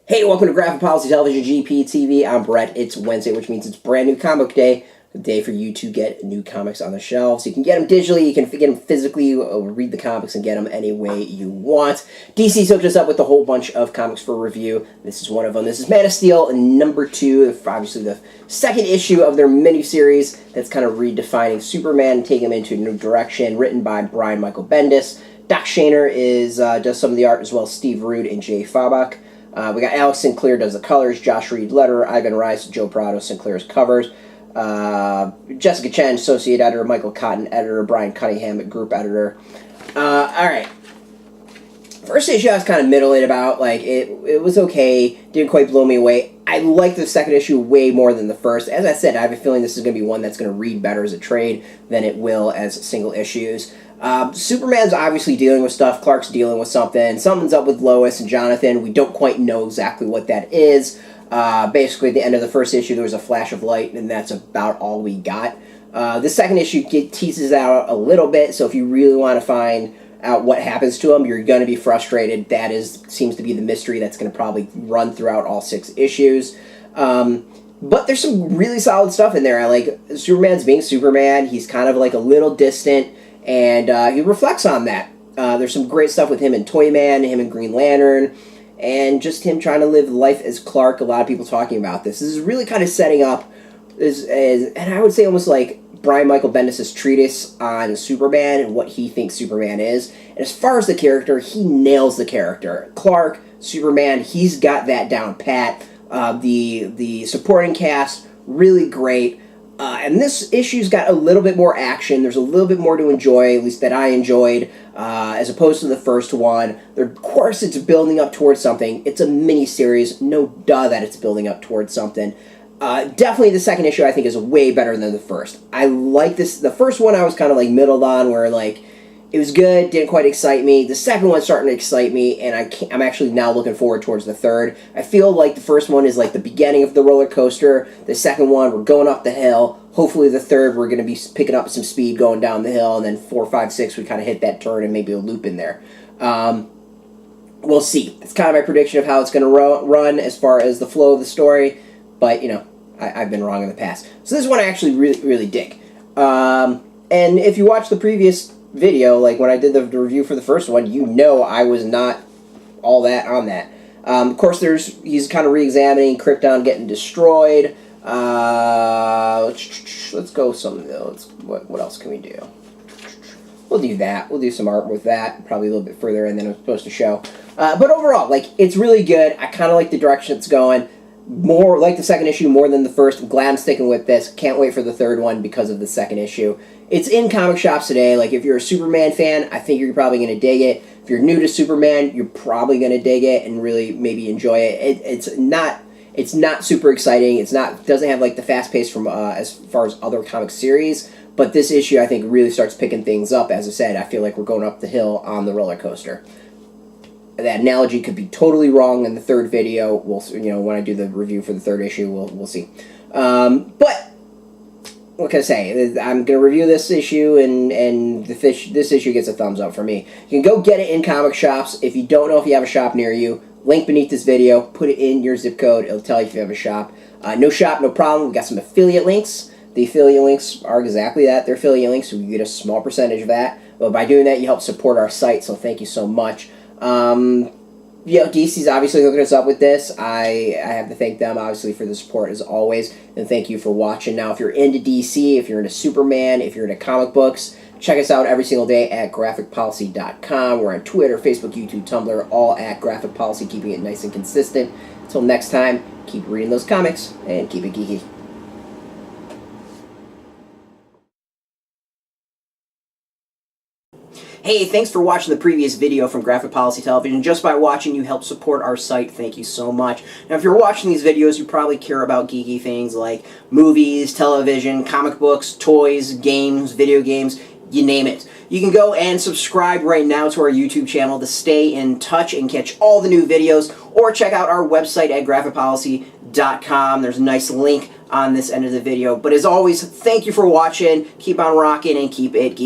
Hey, welcome to Graphic Policy Television GPTV. I'm Brett. It's Wednesday, which means it's brand new comic day. The day for you to get new comics on the shelves. You can get them digitally, you can get them physically, read the comics and get them any way you want. DC's hooked us up with a whole bunch of comics for review. This is one of them. This is Man of Steel number 2, obviously the second issue of their miniseries that's kind of redefining Superman and taking him into a new direction, written by Brian Michael Bendis. Doc Shaner does some of the art, as well as Steve Rude and Jay Fabok. We got Alex Sinclair does the colors, Josh Reed letterer, Ivan Reis, Joe Prado, Sinclair's covers, Jessica Chen, associate editor, Michael Cotton, editor, Brian Cunningham, group editor. Alright. First issue I was kind of middling about, like, it was okay, didn't quite blow me away. I like the second issue way more than the first. As I said, I have a feeling this is going to be one that's going to read better as a trade than it will as single issues. Superman's obviously dealing with stuff, Clark's dealing with something, something's up with Lois and Jonathan, we don't quite know exactly what that is. Basically, at the end of the first issue, there was a flash of light, and that's about all we got. The second issue teases out a little bit, so if you really want to find out what happens to him, you're going to be frustrated. That seems to be the mystery that's going to probably run throughout all 6 issues. But there's some really solid stuff in there. I like Superman's being Superman. He's kind of like a little distant, and he reflects on that. There's some great stuff with him and Toyman, him and Green Lantern, and just him trying to live life as Clark. A lot of people talking about this. This is really kind of setting up, and I would say almost like Brian Michael Bendis' treatise on Superman and what he thinks Superman is. And as far as the character, he nails the character. Clark, Superman, he's got that down pat. The supporting cast, really great. And this issue's got a little bit more action. There's a little bit more to enjoy, at least that I enjoyed, as opposed to the first one. Of course, it's building up towards something. It's a mini-series. No duh that it's building up towards something. Definitely the second issue, I think, is way better than the first. I like this. The first one I was kind of like middled on, where like it was good, didn't quite excite me. The second one's starting to excite me, and I'm actually now looking forward towards the third. I feel like the first one is like the beginning of the roller coaster. The second one, we're going up the hill. Hopefully the third, we're going to be picking up some speed going down the hill, and then 4, 5, 6, we kind of hit that turn and maybe a loop in there. We'll see. It's kind of my prediction of how it's going to run as far as the flow of the story, but, you know, I've been wrong in the past. So this one I actually really, really dig. And if you watch the previous video, like when I did the review for the first one, you know I was not all that on that. Of course, he's kind of re-examining Krypton getting destroyed. Let's go something else. What else can we do? We'll do that. We'll do some art with that, probably a little bit further, and then I'm supposed to show. But overall, like, it's really good. I kind of like the direction it's going. More like the second issue more than the first. I'm glad I'm sticking with this. Can't wait for the third one because of the second issue. It's in comic shops today. Like, if you're a Superman fan, I think you're probably going to dig it. If you're new to Superman, you're probably going to dig it and really maybe enjoy it. It's not super exciting. Doesn't have like the fast pace from as far as other comic series. But this issue, I think, really starts picking things up. As I said, I feel like we're going up the hill on the roller coaster. That analogy could be totally wrong in the third video. We'll, when I do the review for the third issue, we'll see. But what can I say? I'm going to review this issue, and this issue gets a thumbs up for me. You can go get it in comic shops. If you don't know if you have a shop near you, link beneath this video. Put it in your zip code. It'll tell you if you have a shop. No shop, no problem. We've got some affiliate links. The affiliate links are exactly that. They're affiliate links, so you get a small percentage of that. But by doing that, you help support our site, so thank you so much. DC's obviously hooking us up with this. I have to thank them, obviously, for the support, as always, and thank you for watching. Now, if you're into DC, if you're into Superman, if you're into comic books, check us out every single day at graphicpolicy.com. We're on Twitter, Facebook, YouTube, Tumblr, all at Graphic Policy, keeping it nice and consistent. Until next time, keep reading those comics, and keep it geeky. Hey, thanks for watching the previous video from Graphic Policy Television. Just by watching, you help support our site. Thank you so much. Now, if you're watching these videos, you probably care about geeky things like movies, television, comic books, toys, games, video games, you name it. You can go and subscribe right now to our YouTube channel to stay in touch and catch all the new videos, or check out our website at graphicpolicy.com. There's a nice link on this end of the video. But as always, thank you for watching. Keep on rocking and keep it geeky.